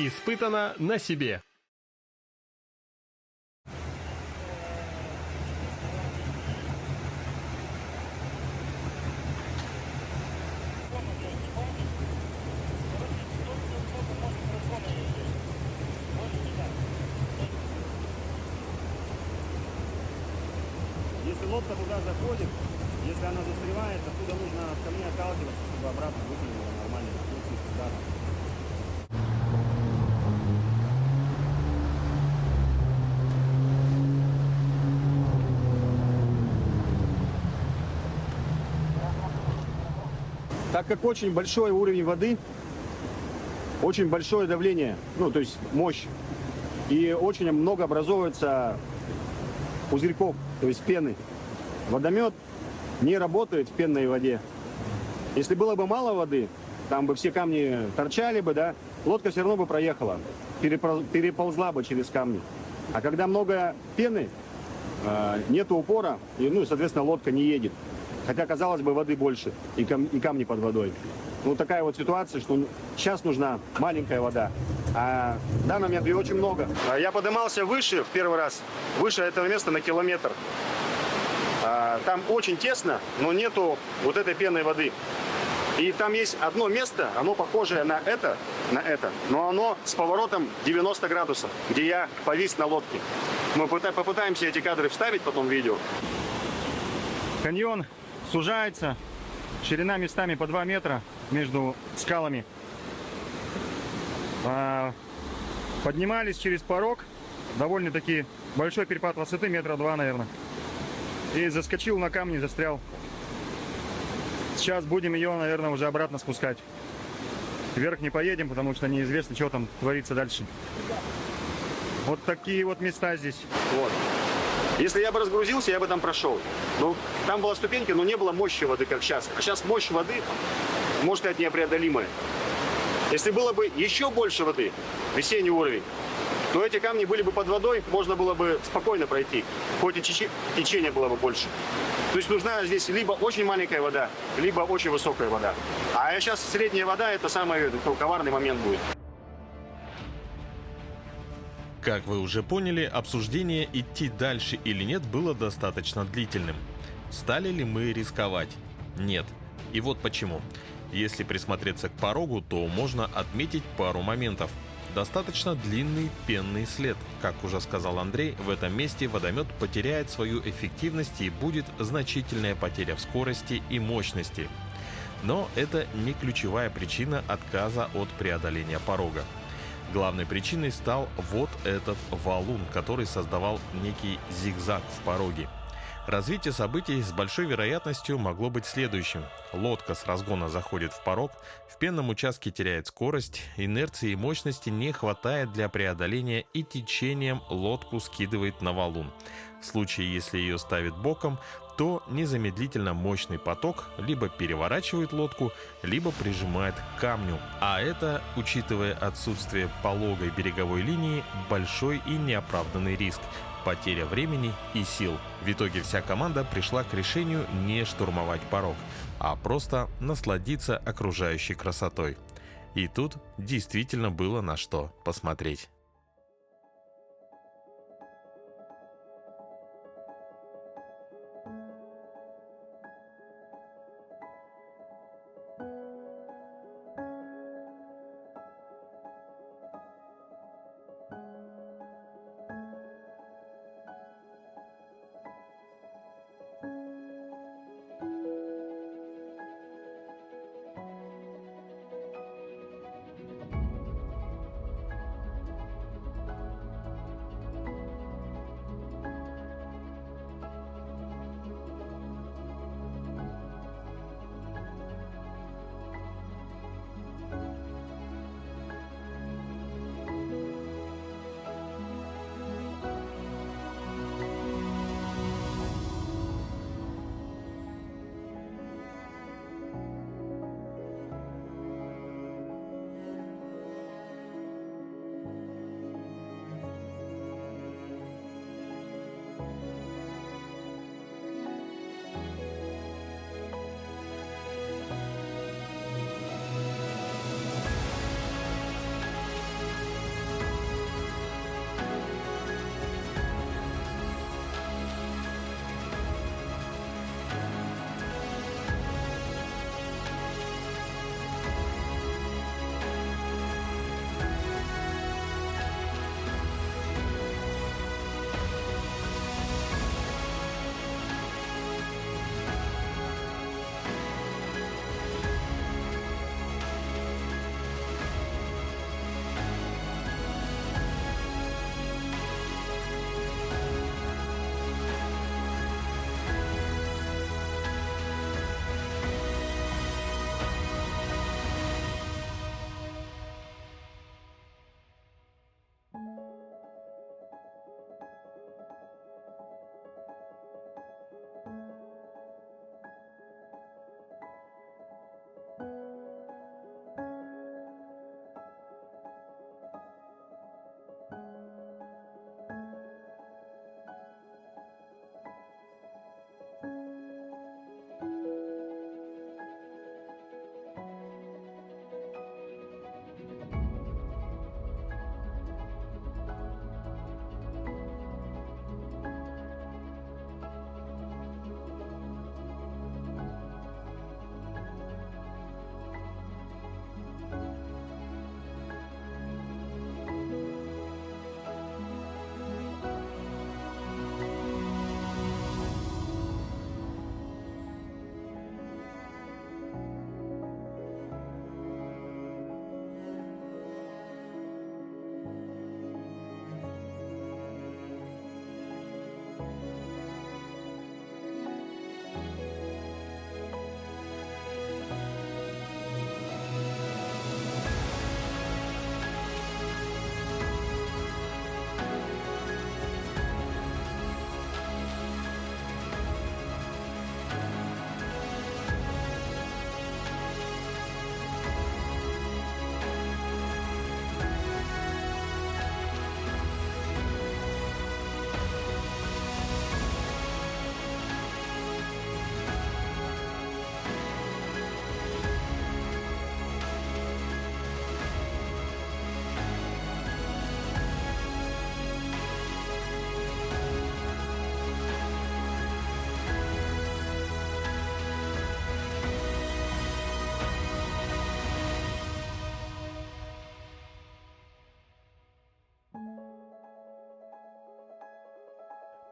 Испытано на себе. Если лодка туда заходит, если она застревает, оттуда нужно от камней отталкиваться, чтобы обратно выплюнула нормально. Так как очень большой уровень воды, очень большое давление, ну то есть мощь, и очень много образовывается пузырьков, то есть пены. Водомет не работает в пенной воде. Если было бы мало воды, там бы все камни торчали бы, да, лодка все равно бы проехала, переползла бы через камни. А когда много пены, нету упора, и, ну, соответственно, лодка не едет. Хотя, казалось бы, воды больше, и камни под водой. Ну, такая вот ситуация, что сейчас нужна маленькая вода, а в данный момент ее очень много. Я поднимался выше в первый раз, выше этого места на километр. Там очень тесно, но нету вот этой пенной воды. И там есть одно место, оно похожее на это, но оно с поворотом 90 градусов, где я повис на лодке. Мы попытаемся эти кадры вставить потом в видео. Каньон сужается, ширина местами по 2 метра между скалами. Поднимались через порог, довольно-таки большой перепад высоты, 2 метра, наверное. И заскочил на камни, застрял. Сейчас будем ее, наверное, уже обратно спускать. Вверх не поедем, потому что неизвестно, что там творится дальше. Вот такие вот места здесь. Вот. Если я бы разгрузился, я бы там прошел. Ну, там была ступенька, но не было мощи воды, как сейчас. А сейчас мощь воды, можно сказать, непреодолимая. Если было бы еще больше воды, весенний уровень, то эти камни были бы под водой, можно было бы спокойно пройти, хоть и течение было бы больше. То есть нужна здесь либо очень маленькая вода, либо очень высокая вода. А сейчас средняя вода, это самый коварный момент будет. Как вы уже поняли, обсуждение, идти дальше или нет, было достаточно длительным. Стали ли мы рисковать? Нет. И вот почему. Если присмотреться к порогу, то можно отметить пару моментов. Достаточно длинный пенный след. Как уже сказал Андрей, в этом месте водомет потеряет свою эффективность и будет значительная потеря в скорости и мощности. Но это не ключевая причина отказа от преодоления порога. Главной причиной стал вот этот валун, который создавал некий зигзаг в пороге. Развитие событий с большой вероятностью могло быть следующим. Лодка с разгона заходит в порог, в пенном участке теряет скорость, инерции и мощности не хватает для преодоления и течением лодку скидывает на валун. В случае, если ее ставит боком, то незамедлительно мощный поток либо переворачивает лодку, либо прижимает к камню. А это, учитывая отсутствие пологой береговой линии, большой и неоправданный риск. Потеря времени и сил. В итоге вся команда пришла к решению не штурмовать порог, а просто насладиться окружающей красотой. И тут действительно было на что посмотреть.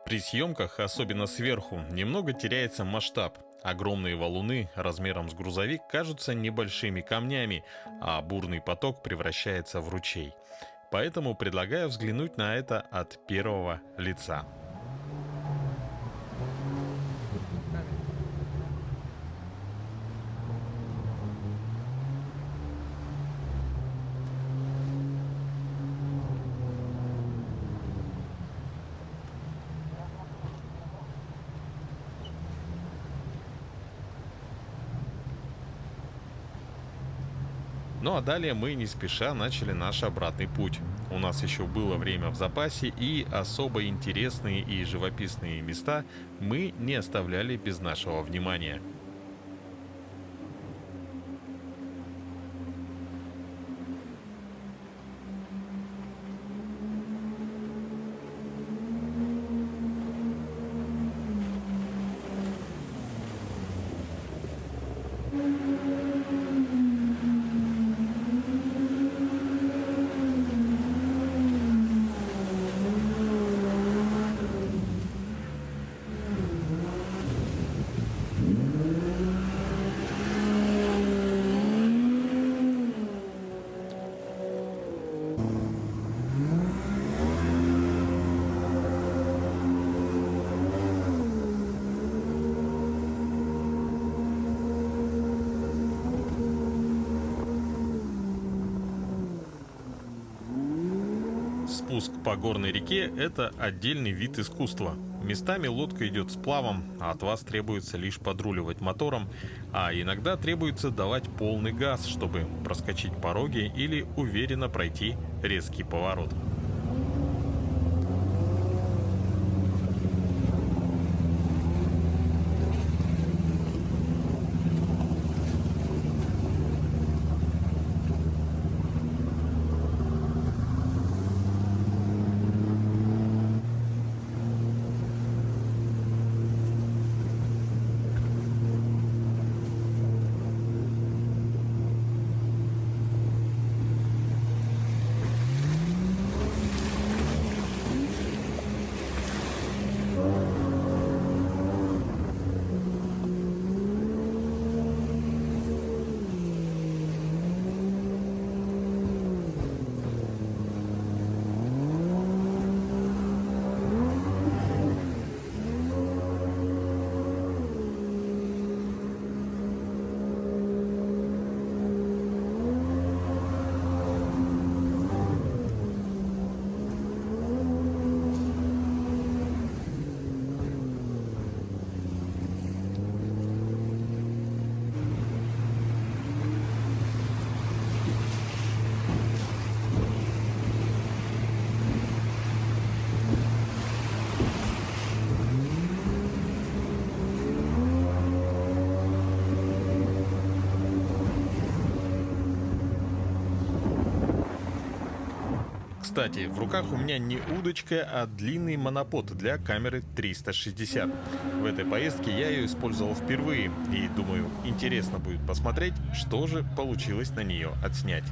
При съемках, особенно сверху, немного теряется масштаб. Огромные валуны размером с грузовик кажутся небольшими камнями, а бурный поток превращается в ручей. Поэтому предлагаю взглянуть на это от первого лица. Ну а далее мы не спеша начали наш обратный путь. У нас еще было время в запасе, и особо интересные и живописные места мы не оставляли без нашего внимания. Спуск по горной реке – это отдельный вид искусства. Местами лодка идет сплавом, а от вас требуется лишь подруливать мотором, а иногда требуется давать полный газ, чтобы проскочить пороги или уверенно пройти резкий поворот. Кстати, в руках у меня не удочка, а длинный монопод для камеры 360. В этой поездке я ее использовал впервые, и думаю, интересно будет посмотреть, что же получилось на нее отснять.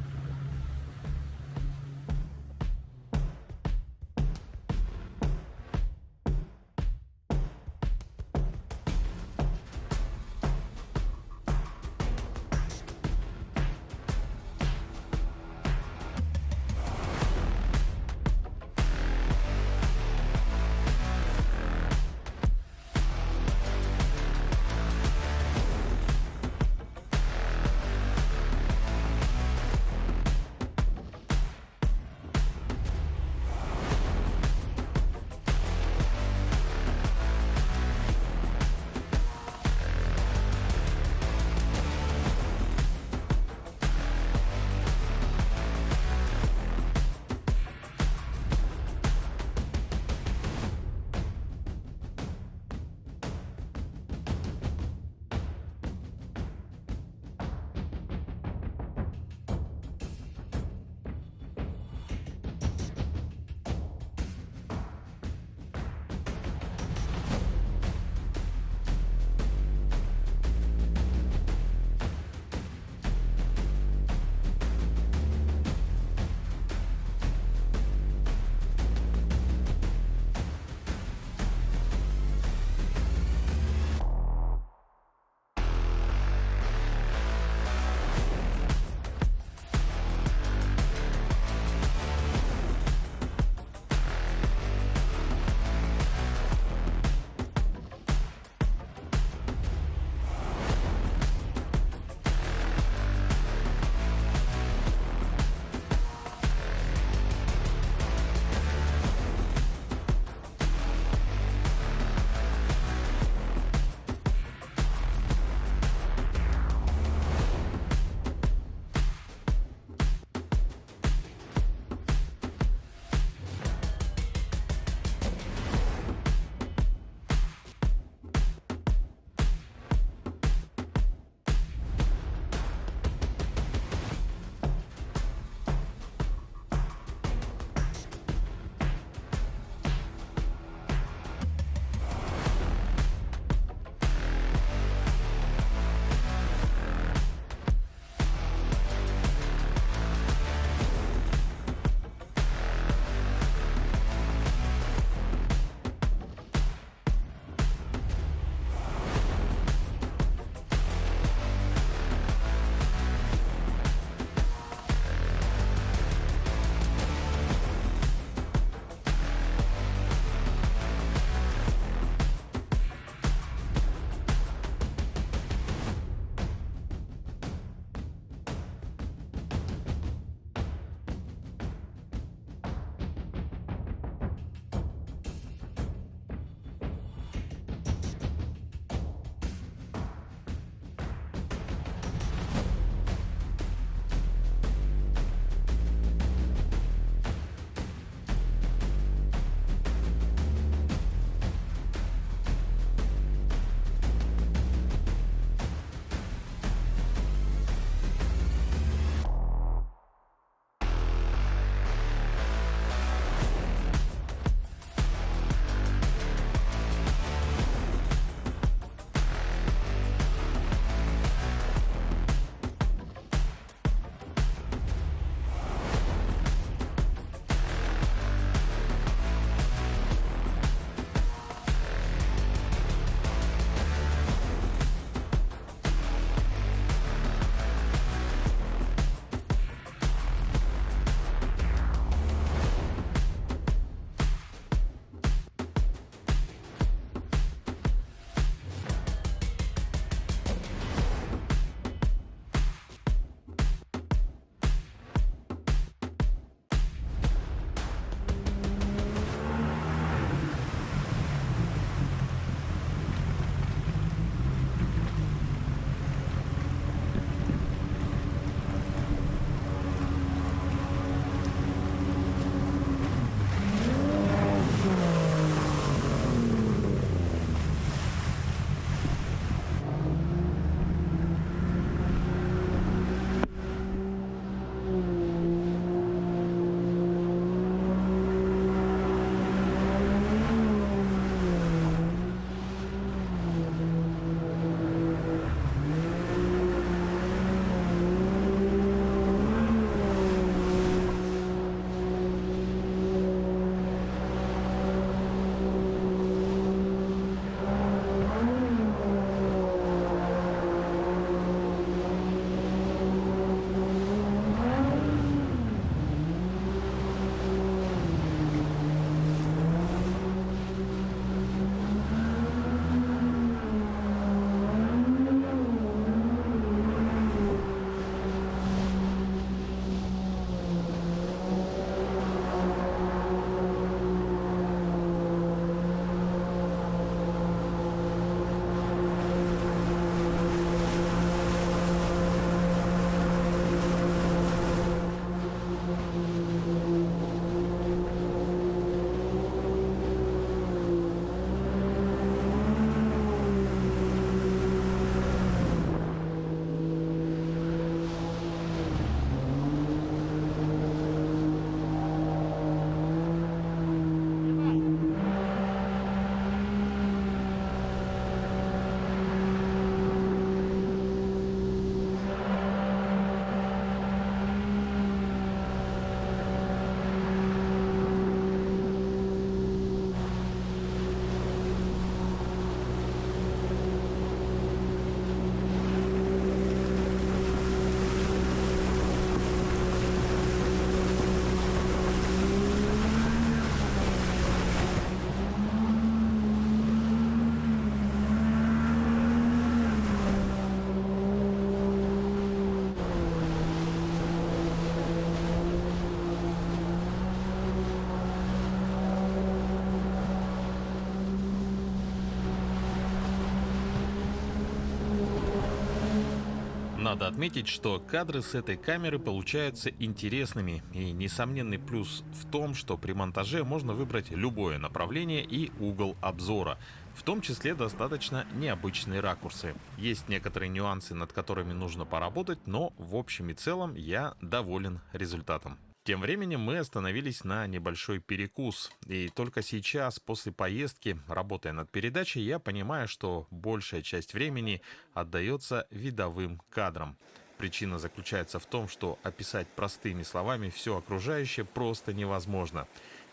Надо отметить, что кадры с этой камеры получаются интересными, и несомненный плюс в том, что при монтаже можно выбрать любое направление и угол обзора, в том числе достаточно необычные ракурсы. Есть некоторые нюансы, над которыми нужно поработать, но в общем и целом я доволен результатом. Тем временем мы остановились на небольшой перекус, и только сейчас, после поездки, работая над передачей, я понимаю, что большая часть времени отдается видовым кадрам. Причина заключается в том, что описать простыми словами все окружающее просто невозможно.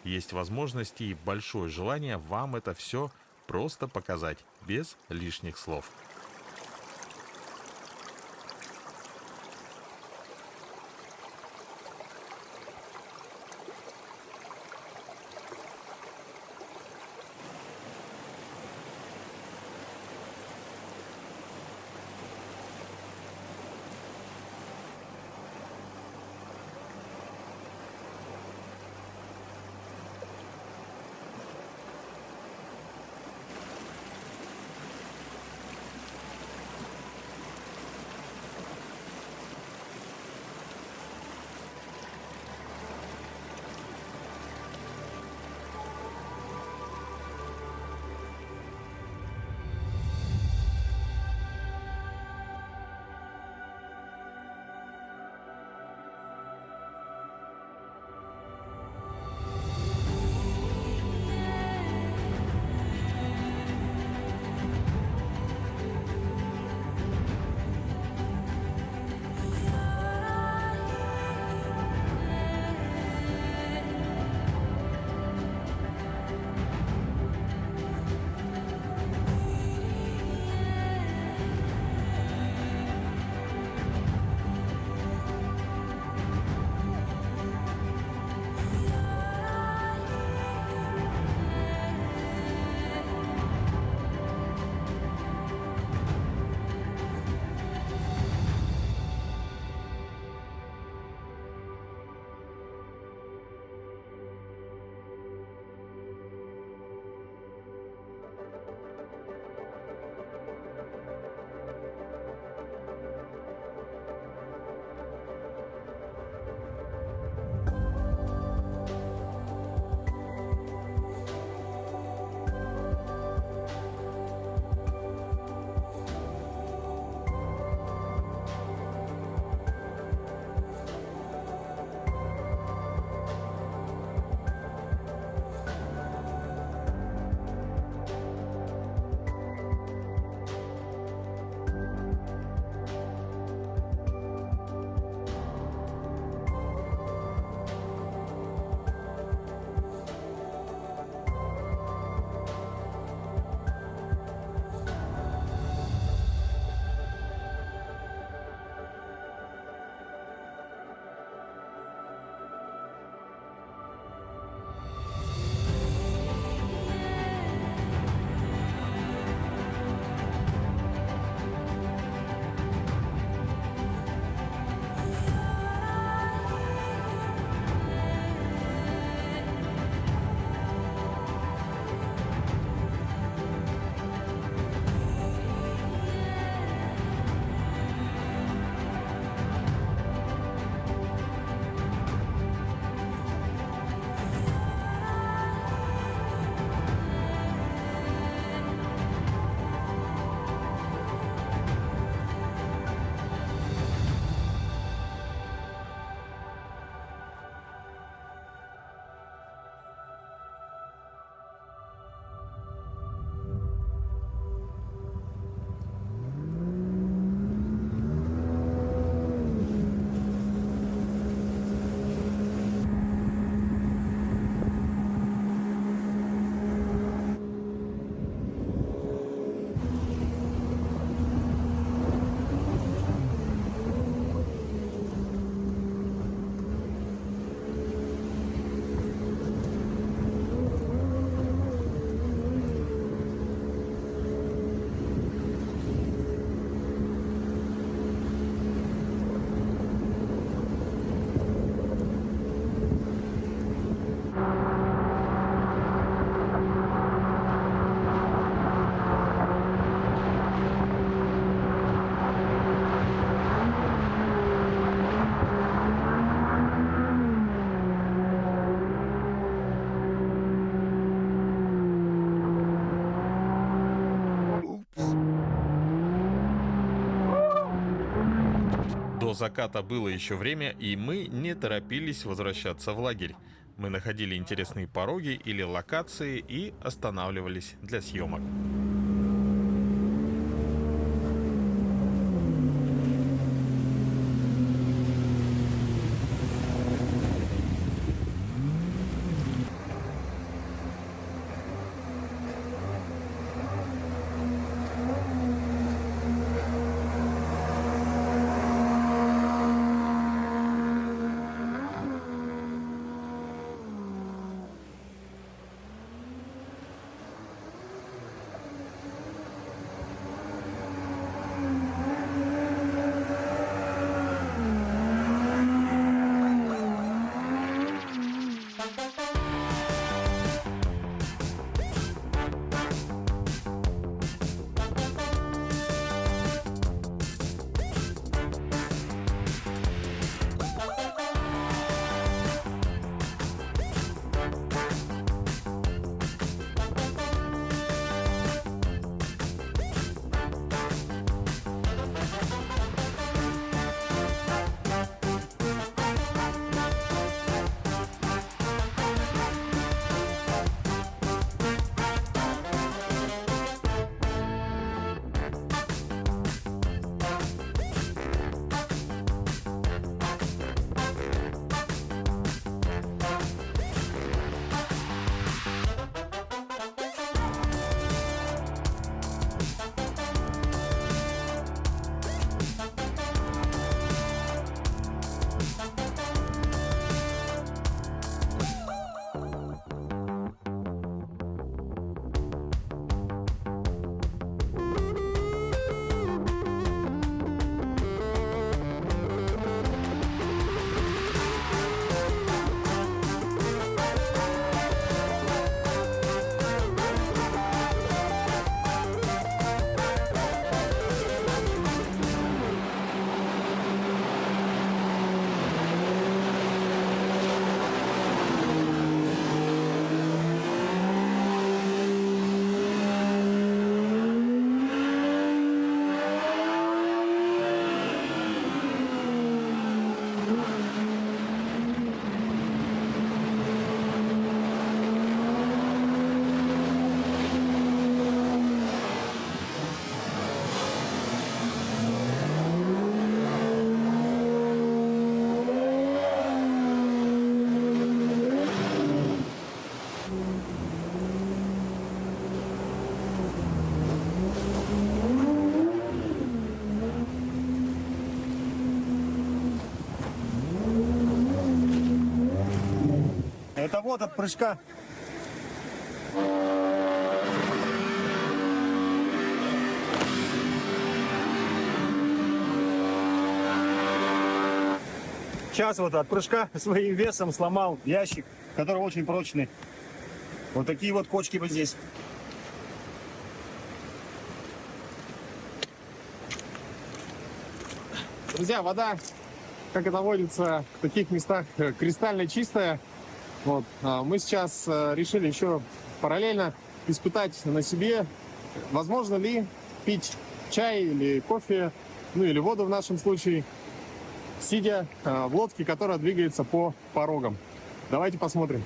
Есть возможность и большое желание вам это все просто показать, без лишних слов. До заката было еще время, и мы не торопились возвращаться в лагерь. Мы находили интересные пороги или локации и останавливались для съемок. Это вот от прыжка. Сейчас вот от прыжка своим весом сломал ящик, который очень прочный. Вот такие вот кочки вот здесь. Друзья, вода, как это водится, в таких местах кристально чистая. Вот. Мы сейчас решили еще параллельно испытать на себе, возможно ли пить чай или кофе, ну или воду в нашем случае, сидя в лодке, которая двигается по порогам. Давайте посмотрим.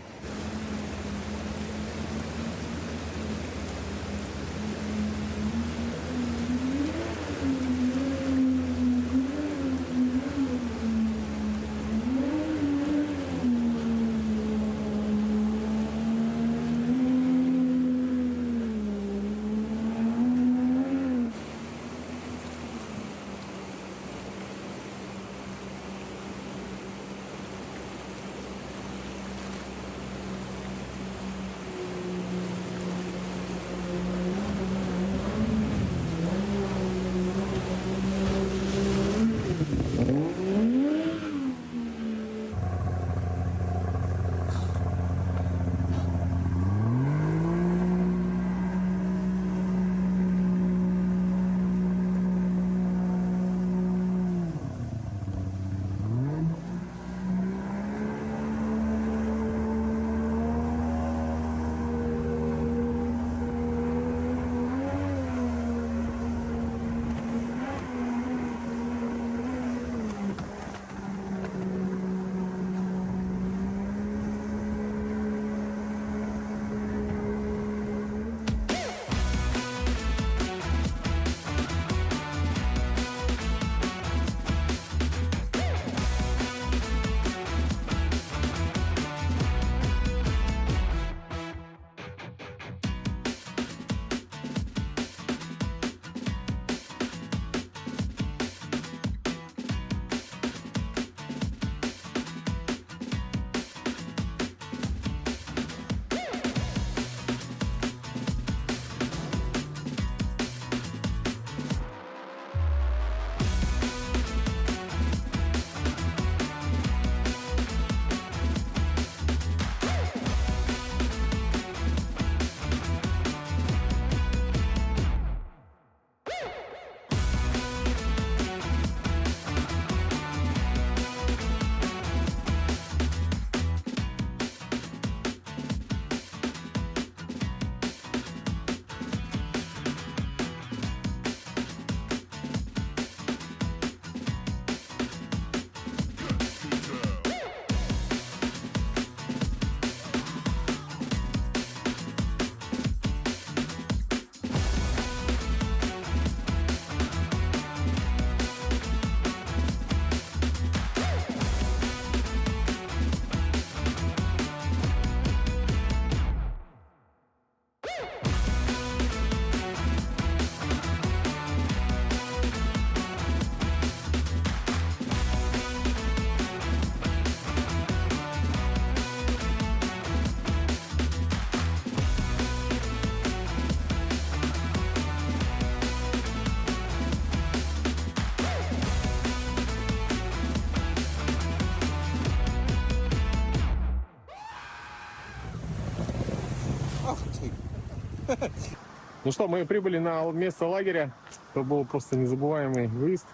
Ну что, мы прибыли на место лагеря. Это был просто незабываемый выезд.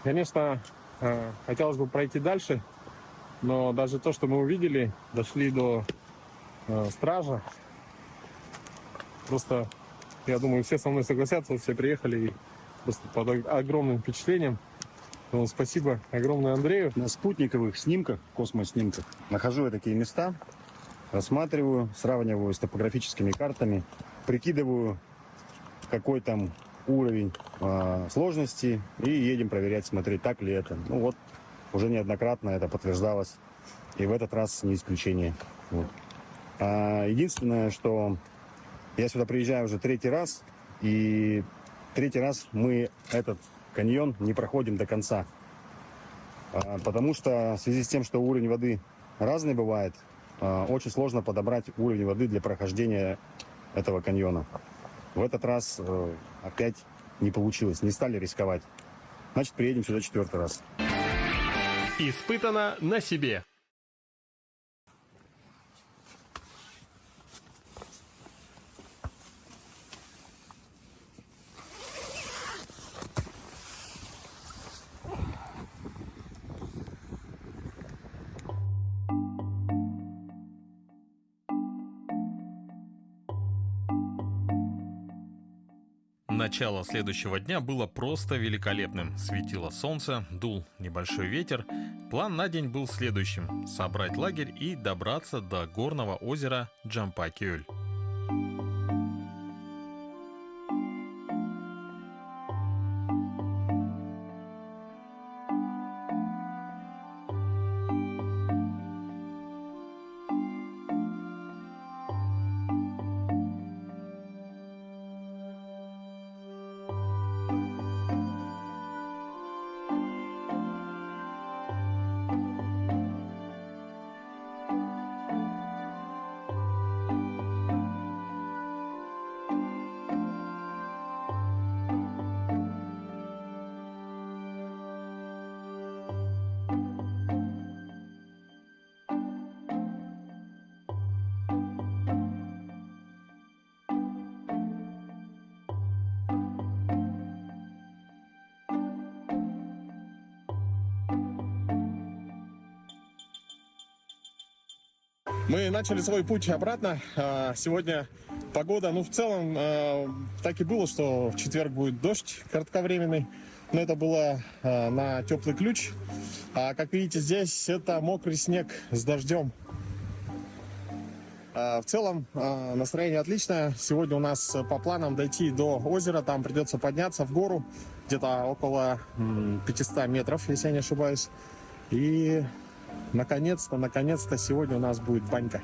Конечно, хотелось бы пройти дальше, но даже то, что мы увидели, дошли до стража. Просто, я думаю, все со мной согласятся, все приехали и просто под огромным впечатлением. Ну, спасибо огромное Андрею. На спутниковых снимках, космоснимках, нахожу я такие места, рассматриваю, сравниваю с топографическими картами, прикидываю, какой там уровень сложности, и едем проверять, смотреть, так ли это. Ну вот, уже неоднократно это подтверждалось, и в этот раз не исключение. Вот. Единственное, что я сюда приезжаю уже третий раз, и третий раз мы этот каньон не проходим до конца. Потому что в связи с тем, что уровень воды разный бывает, очень сложно подобрать уровень воды для прохождения этого каньона. В этот раз опять не получилось, не стали рисковать. Значит, приедем сюда четвертый раз. Испытано на себе. Начало следующего дня было просто великолепным. Светило солнце, дул небольшой ветер. План на день был следующим: собрать лагерь и добраться до горного озера Джампа-Кёль. Мы начали свой путь обратно. Сегодня погода, в целом, так и было, что в четверг будет дождь кратковременный. Но это было на теплый ключ. А как видите, здесь это мокрый снег с дождем. В целом настроение отличное. Сегодня у нас по планам дойти до озера. Там придется подняться в гору. Где-то около 500 метров, если я не ошибаюсь. И наконец-то сегодня у нас будет банька.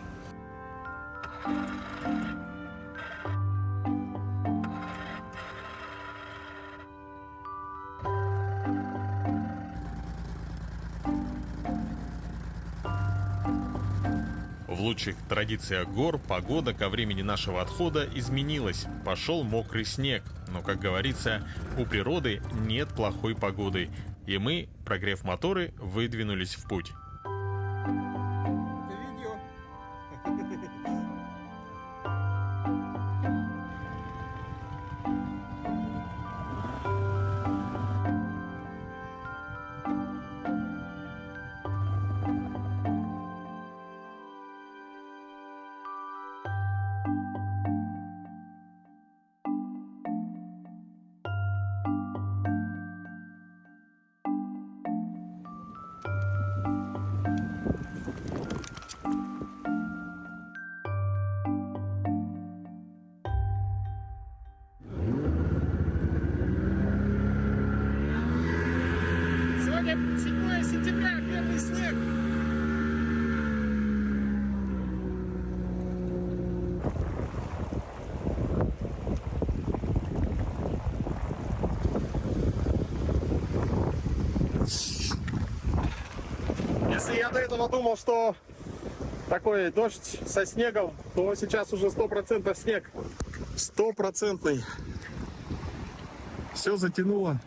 В лучших традициях гор погода ко времени нашего отхода изменилась. Пошел мокрый снег. Но, как говорится, у природы нет плохой погоды. И мы, прогрев моторы, выдвинулись в путь. Сегодня 7 сентября, первый снег. Если я до этого думал, что такой дождь со снегом, то сейчас уже 100% снег. 100%. Все затянуло.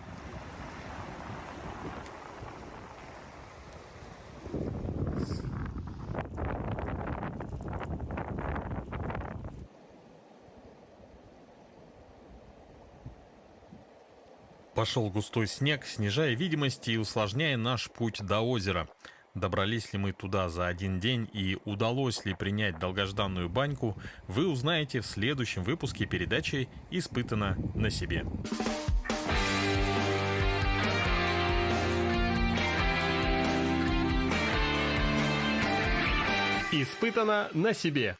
Пошел густой снег, снижая видимость и усложняя наш путь до озера. Добрались ли мы туда за один день и удалось ли принять долгожданную баньку, вы узнаете в следующем выпуске передачи «Испытано на себе». Испытано на себе.